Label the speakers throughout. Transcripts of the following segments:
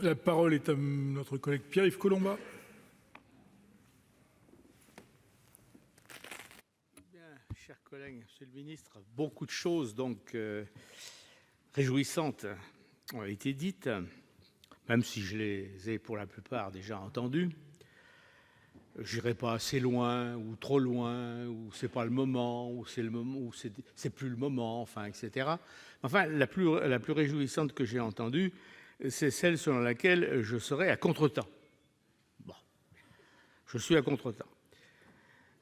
Speaker 1: La parole est à notre collègue Pierre-Yves Collombat.
Speaker 2: Bien, chers collègues, monsieur le ministre, beaucoup de choses donc réjouissantes ont été dites, même si je les ai pour la plupart déjà entendues. Je n'irai pas assez loin ou trop loin, ou c'est pas le moment, ou c'est le moment, ou c'est plus le moment, enfin, etc. Enfin, la plus réjouissante que j'ai entendue, c'est celle selon laquelle je serai à contretemps. Bon, je suis à contretemps.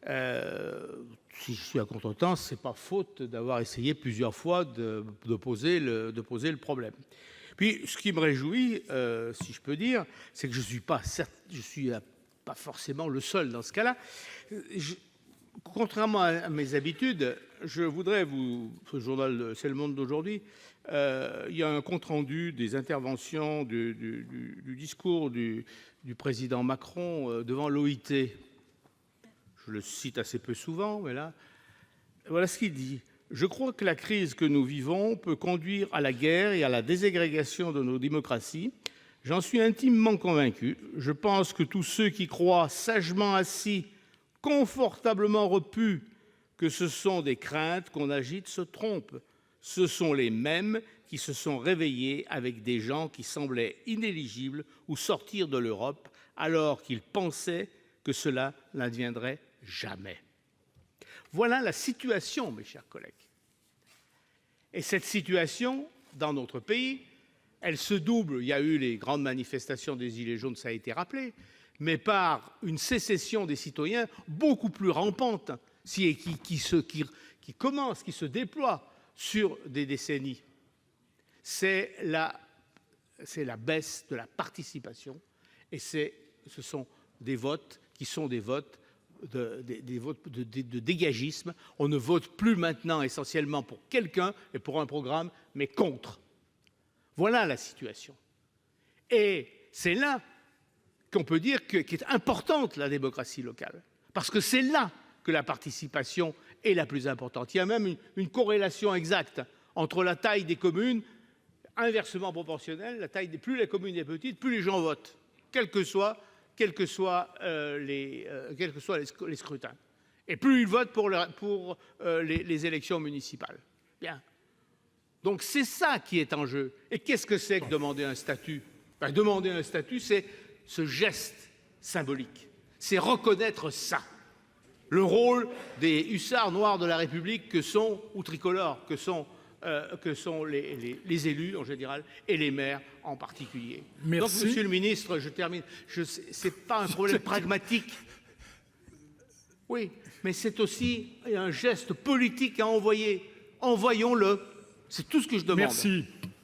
Speaker 2: Si je suis à contretemps, ce n'est pas faute d'avoir essayé plusieurs fois de poser le problème. Puis, ce qui me réjouit, si je peux dire, c'est que je suis pas forcément le seul dans ce cas-là. Contrairement à mes habitudes, je voudrais ce journal, c'est Le Monde d'aujourd'hui, il y a un compte-rendu des interventions du discours du président Macron devant l'OIT. Je le cite assez peu souvent, mais là, voilà ce qu'il dit. « Je crois que la crise que nous vivons peut conduire à la guerre et à la désagrégation de nos démocraties. J'en suis intimement convaincu. Je pense que tous ceux qui croient sagement assis, confortablement repus, que ce sont des craintes qu'on agite se trompent. Ce sont les mêmes qui se sont réveillés avec des gens qui semblaient inéligibles ou sortir de l'Europe alors qu'ils pensaient que cela n'adviendrait jamais. » Voilà la situation, mes chers collègues. Et cette situation, dans notre pays, elle se double, il y a eu les grandes manifestations des Gilets jaunes, ça a été rappelé, mais par une sécession des citoyens beaucoup plus rampante, qui se déploie sur des décennies. C'est la baisse de la participation, et ce sont des votes qui sont des votes de dégagisme. On ne vote plus maintenant essentiellement pour quelqu'un et pour un programme, mais contre. Voilà la situation. Et c'est là qu'on peut dire qu'est importante la démocratie locale, parce que c'est là que la participation est la plus importante. Il y a même une corrélation exacte entre la taille des communes, inversement proportionnelle, plus la commune est petite, plus les gens votent, quels que soient les scrutins. Et plus ils votent pour les élections municipales. Bien. Donc c'est ça qui est en jeu. Et qu'est-ce que c'est que demander un statut ? Demander un statut, c'est ce geste symbolique. C'est reconnaître ça. Le rôle des hussards noirs de la République que sont, ou tricolores, que sont les élus en général et les maires en particulier.
Speaker 1: Merci.
Speaker 2: Donc, monsieur le ministre, je termine. Ce n'est pas un problème pragmatique. Oui, mais c'est aussi un geste politique à envoyer. Envoyons-le. C'est tout ce que je demande.
Speaker 1: Merci.